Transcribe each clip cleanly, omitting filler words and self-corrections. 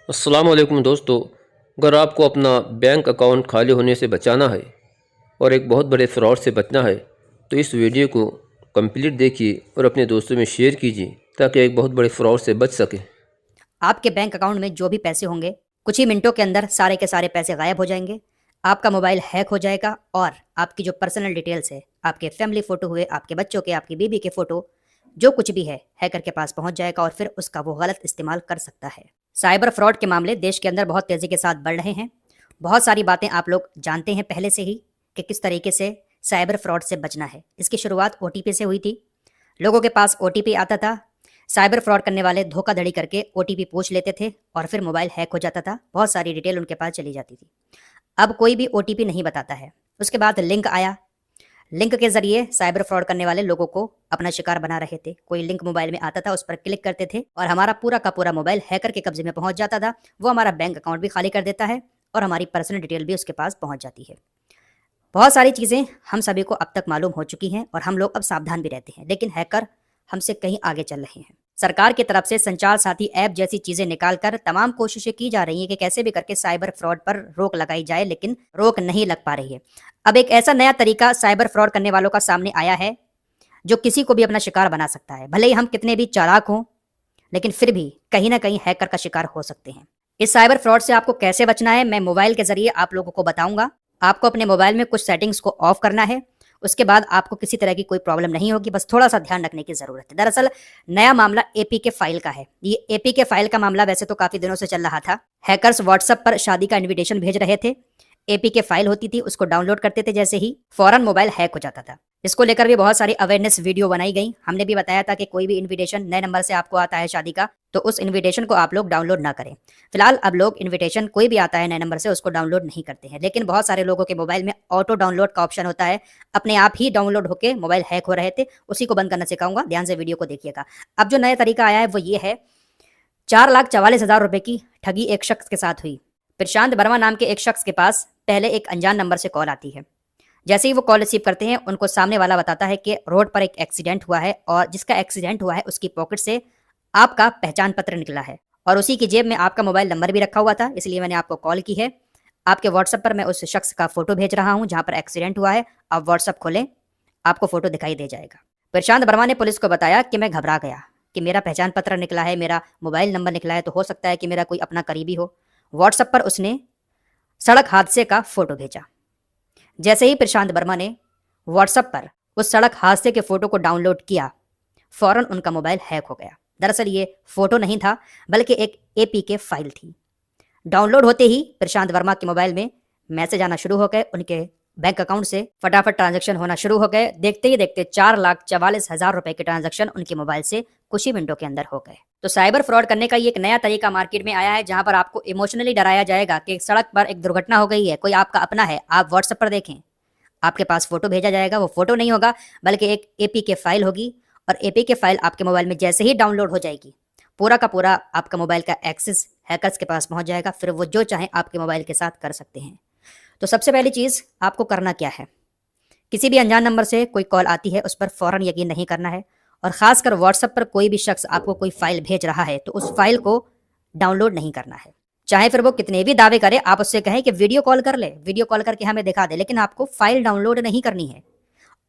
अस्सलाम वालेकुम दोस्तों। अगर आपको अपना बैंक अकाउंट खाली होने से बचाना है और एक बहुत बड़े फ्रॉड से बचना है तो इस वीडियो को कंप्लीट देखिए और अपने दोस्तों में शेयर कीजिए ताकि एक बहुत बड़े फ्रॉड से बच सकें। आपके बैंक अकाउंट में जो भी पैसे होंगे कुछ ही मिनटों के अंदर सारे के सारे पैसे गायब हो जाएंगे। आपका मोबाइल हैक हो जाएगा और आपकी जो पर्सनल डिटेल्स है, आपके फैमिली फोटो हुए, आपके बच्चों के, आपकी बीबी के फोटो, जो कुछ भी है हैकर के पास पहुंच जाएगा और फिर उसका वो गलत इस्तेमाल कर सकता है। साइबर फ्रॉड के मामले देश के अंदर बहुत तेजी के साथ बढ़ रहे हैं। बहुत सारी बातें आप लोग जानते हैं पहले से ही कि किस तरीके से साइबर फ्रॉड से बचना है। इसकी शुरुआत ओटीपी से हुई थी। लोगों के पास ओटीपी आता था। साइबर फ्रॉड करने वाले धोखाधड़ी करके ओटीपी पूछ लेते थे और फिर मोबाइल हैक हो जाता था। बहुत सारी डिटेल उनके पास चली जाती थी। अब कोई भी ओटीपी नहीं बताता है। उसके बाद लिंक आया। लिंक के जरिए साइबर फ्रॉड करने वाले लोगों को अपना शिकार बना रहे थे। कोई लिंक मोबाइल में आता था, उस पर क्लिक करते थे और हमारा पूरा का पूरा मोबाइल हैकर के कब्जे में पहुंच जाता था। वो हमारा बैंक अकाउंट भी खाली कर देता है और हमारी पर्सनल डिटेल भी उसके पास पहुंच जाती है। बहुत सारी चीज़ें हम सभी को अब तक मालूम हो चुकी हैं और हम लोग अब सावधान भी रहते हैं, लेकिन हैकर हमसे कहीं आगे चल रहे हैं। सरकार की तरफ से संचार साथी ऐप जैसी चीजें निकालकर तमाम कोशिशें की जा रही हैं कि कैसे भी करके साइबर फ्रॉड पर रोक लगाई जाए, लेकिन रोक नहीं लग पा रही है। अब एक ऐसा नया तरीका साइबर फ्रॉड करने वालों का सामने आया है जो किसी को भी अपना शिकार बना सकता है। भले ही हम कितने भी चालाक हों, लेकिन फिर भी कहीं ना कहीं हैकर का शिकार हो सकते हैं। इस साइबर फ्रॉड से आपको कैसे बचना है, मैं मोबाइल के जरिए आप लोगों को बताऊंगा। आपको अपने मोबाइल में कुछ सेटिंग्स को ऑफ करना है। उसके बाद आपको किसी तरह की कोई प्रॉब्लम नहीं होगी, बस थोड़ा सा ध्यान रखने की जरूरत है। दरअसल नया मामला एपीके फाइल का है। ये एपीके फाइल का मामला वैसे तो काफी दिनों से चल रहा था। हैकर्स व्हाट्सएप पर शादी का इन्विटेशन भेज रहे थे। एपीके फाइल होती थी, उसको डाउनलोड करते थे, जैसे ही फौरन मोबाइल हैक हो जाता था। इसको लेकर भी बहुत सारी अवेयरनेस वीडियो बनाई गई। हमने भी बताया था कि कोई भी इन्विटेशन नए नंबर से आपको आता है शादी का, तो उस इन्विटेशन को आप लोग डाउनलोड ना करें। फिलहाल अब लोग इन्विटेशन कोई भी आता है नए नंबर से उसको डाउनलोड नहीं करते हैं, लेकिन बहुत सारे लोगों के मोबाइल में ऑटो डाउनलोड का ऑप्शन होता है। अपने आप ही डाउनलोड होकर मोबाइल हैक हो रहे थे। उसी को बंद करना सिखाऊंगा, ध्यान से वीडियो को देखिएगा। अब जो नया तरीका आया है वो ये है। 4,44,000 रुपए की ठगी एक शख्स के साथ हुई। प्रशांत वर्मा नाम के एक शख्स के पास पहले एक अनजान नंबर से कॉल आती है। जैसे ही वो कॉल रिसीव करते हैं, उनको सामने वाला बताता है कि रोड पर एक एक्सीडेंट हुआ है और जिसका एक्सीडेंट हुआ है उसकी पॉकेट से आपका पहचान पत्र निकला है और उसी की जेब में आपका मोबाइल नंबर भी रखा हुआ था, इसलिए मैंने आपको कॉल की है। आपके व्हाट्सएप पर मैं उस शख्स का फोटो भेज रहा हूं जहां पर एक्सीडेंट हुआ है। आप व्हाट्सएप खोलें, आपको फोटो दिखाई दे जाएगा। प्रशांत वर्मा ने पुलिस को बताया कि मैं घबरा गया कि मेरा पहचान पत्र निकला है, मेरा मोबाइल नंबर निकला है, तो हो सकता है कि मेरा कोई अपना करीबी हो। व्हाट्सएप पर उसने सड़क हादसे का फोटो भेजा। जैसे ही प्रशांत वर्मा ने व्हाट्सएप पर उस सड़क हादसे के फोटो को डाउनलोड किया, फौरन उनका मोबाइल हैक हो गया। दरअसल ये फोटो नहीं था, बल्कि एक एपीके फाइल थी। डाउनलोड होते ही प्रशांत वर्मा के मोबाइल में मैसेज आना शुरू हो गए। उनके बैंक अकाउंट से फटाफट ट्रांजैक्शन होना शुरू हो गए। देखते ही देखते 4,44,000 रुपए के ट्रांजैक्शन उनके मोबाइल से कुछ ही मिनटों के अंदर हो गए। तो साइबर फ्रॉड करने का ये एक नया तरीका मार्केट में आया है, जहां पर आपको इमोशनली डराया जाएगा कि सड़क पर एक दुर्घटना हो गई है, कोई आपका अपना है, आप व्हाट्सएप पर देखें, आपके पास फोटो भेजा जाएगा। वो फोटो नहीं होगा, बल्कि एक एपीके फाइल होगी और एपीके फाइल आपके मोबाइल में जैसे ही डाउनलोड हो जाएगी, पूरा का पूरा आपका मोबाइल का एक्सेस हैकर्स के पास पहुंच जाएगा। फिर वो जो चाहे आपके मोबाइल के साथ कर सकते हैं। तो सबसे पहली चीज़ आपको करना क्या है, किसी भी अनजान नंबर से कोई कॉल आती है उस पर फौरन यकीन नहीं करना है। और खासकर व्हाट्सएप पर कोई भी शख्स आपको कोई फाइल भेज रहा है तो उस फाइल को डाउनलोड नहीं करना है। चाहे फिर वो कितने भी दावे करे, आप उससे कहें कि वीडियो कॉल कर ले, वीडियो कॉल करके हमें दिखा दे, लेकिन आपको फाइल डाउनलोड नहीं करनी है।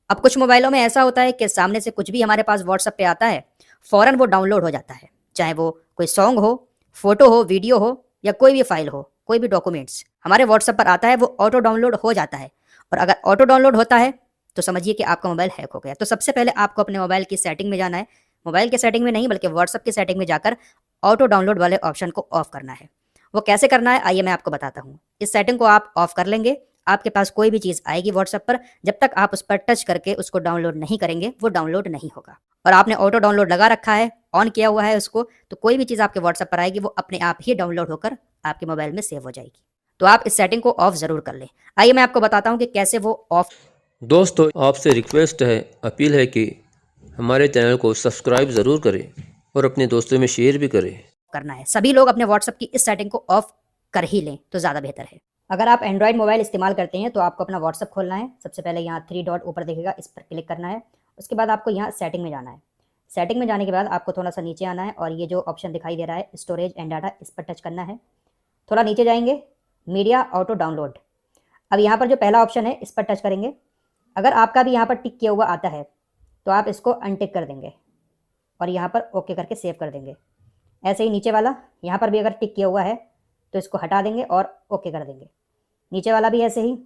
अब कुछ मोबाइलों में ऐसा होता है कि सामने से कुछ भी हमारे पास व्हाट्सएप पे आता है, फौरन वो डाउनलोड हो जाता है। चाहे वो कोई सॉन्ग हो, फोटो हो, वीडियो हो या कोई भी फाइल हो, कोई भी डॉक्यूमेंट्स हमारे व्हाट्सएप पर आता है, वो ऑटो डाउनलोड हो जाता है। और अगर ऑटो डाउनलोड होता है तो समझिए कि आपका मोबाइल हैक हो गया। तो सबसे पहले आपको अपने मोबाइल की सेटिंग में जाना है। मोबाइल के सेटिंग में नहीं, बल्कि व्हाट्सएप की सेटिंग में जाकर ऑटो डाउनलोड वाले ऑप्शन को ऑफ करना है। वो कैसे करना है आइए मैं आपको बताता हूँ। इस सेटिंग को आप ऑफ कर लेंगे, आपके पास कोई भी चीज़ आएगी व्हाट्सएप पर, जब तक आप उस पर टच करके उसको डाउनलोड नहीं करेंगे वो डाउनलोड नहीं होगा। और आपने ऑटो डाउनलोड लगा रखा है, ऑन किया हुआ है उसको, तो कोई भी चीज़ आपके व्हाट्सएप पर आएगी वो अपने आप ही डाउनलोड होकर आपके मोबाइल में सेव हो जाएगी। तो आप इस सेटिंग को ऑफ ज़रूर कर लें। आइए मैं आपको बताता हूँ कि कैसे वो ऑफ दोस्तों, आपसे रिक्वेस्ट है, अपील है कि हमारे चैनल को सब्सक्राइब ज़रूर करें और अपने दोस्तों में शेयर भी करें। करना है। सभी लोग अपने व्हाट्सएप की इस सेटिंग को ऑफ कर ही लें तो ज़्यादा बेहतर है। अगर आप एंड्रॉइड मोबाइल इस्तेमाल करते हैं तो आपको अपना व्हाट्सएप खोलना है। सबसे पहले यहाँ 3 डॉट ऊपर दिखेगा, इस पर क्लिक करना है। उसके बाद आपको यहाँ सेटिंग में जाना है। सेटिंग में जाने के बाद आपको थोड़ा सा नीचे आना है और ये जो ऑप्शन दिखाई दे रहा है स्टोरेज एंड डाटा, इस पर टच करना है। थोड़ा नीचे जाएंगे, मीडिया ऑटो डाउनलोड। अब यहाँ पर जो पहला ऑप्शन है इस पर टच करेंगे। अगर आपका भी यहाँ पर टिक किया हुआ आता है तो आप इसको अनटिक कर देंगे और यहाँ पर ओके करके सेव कर देंगे। ऐसे ही नीचे वाला, यहाँ पर भी अगर टिक किया हुआ है तो इसको हटा देंगे और ओके कर देंगे। नीचे वाला भी ऐसे ही,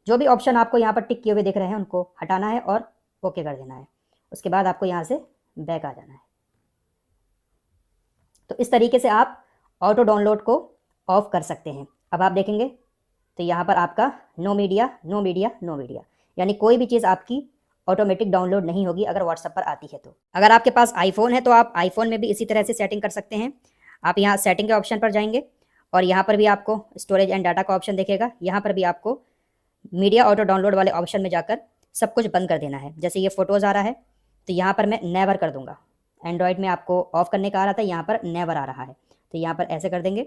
जो भी ऑप्शन आपको यहाँ पर टिक किए हुए दिख रहे हैं उनको हटाना है और ओके कर देना है। उसके बाद आपको यहाँ से बैक आ जाना है। तो इस तरीके से आप ऑटो डाउनलोड को ऑफ कर सकते हैं। अब आप देखेंगे तो यहाँ पर आपका no media no media no media, यानी कोई भी चीज़ आपकी ऑटोमेटिक डाउनलोड नहीं होगी अगर व्हाट्सएप पर आती है तो। अगर आपके पास आईफोन है तो आप आईफोन में भी इसी तरह से सेटिंग कर सकते हैं। आप यहाँ सेटिंग के ऑप्शन पर जाएंगे और यहाँ पर भी आपको स्टोरेज एंड डाटा का ऑप्शन दिखेगा। यहाँ पर भी आपको मीडिया ऑटो डाउनलोड वाले ऑप्शन में जाकर सब कुछ बंद कर देना है। जैसे ये फ़ोटोज़ आ रहा है तो यहाँ पर मैं नेवर कर दूंगा। एंड्रॉयड में आपको ऑफ करने का आ रहा था, यहाँ पर नेवर आ रहा है, तो यहाँ पर ऐसे कर देंगे।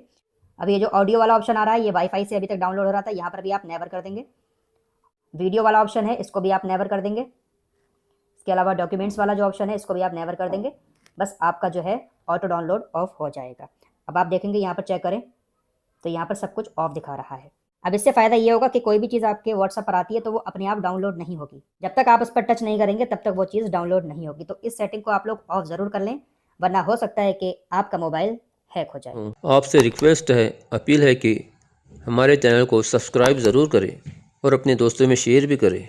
अब ये जो ऑडियो वाला ऑप्शन आ रहा है ये वाईफाई से अभी तक डाउनलोड हो रहा था, यहाँ पर भी आप नेवर कर देंगे। वीडियो वाला ऑप्शन है इसको भी आप नेवर कर देंगे। इसके अलावा डॉक्यूमेंट्स वाला जो ऑप्शन है इसको भी आप नेवर कर देंगे। बस आपका जो है ऑटो डाउनलोड ऑफ हो जाएगा। अब आप देखेंगे यहाँ पर चेक करें तो यहाँ पर सब कुछ ऑफ दिखा रहा है। अब इससे फ़ायदा ये होगा कि कोई भी चीज़ आपके व्हाट्सएप पर आती है तो वो अपने आप डाउनलोड नहीं होगी। जब तक आप उस पर टच नहीं करेंगे तब तक वो चीज़ डाउनलोड नहीं होगी। तो इस सेटिंग को आप लोग ऑफ ज़रूर कर लें, वरना हो सकता है कि आपका मोबाइल हैक हो जाए। आपसे रिक्वेस्ट है, अपील है कि हमारे चैनल को सब्सक्राइब ज़रूर करें और अपने दोस्तों में शेयर भी करें।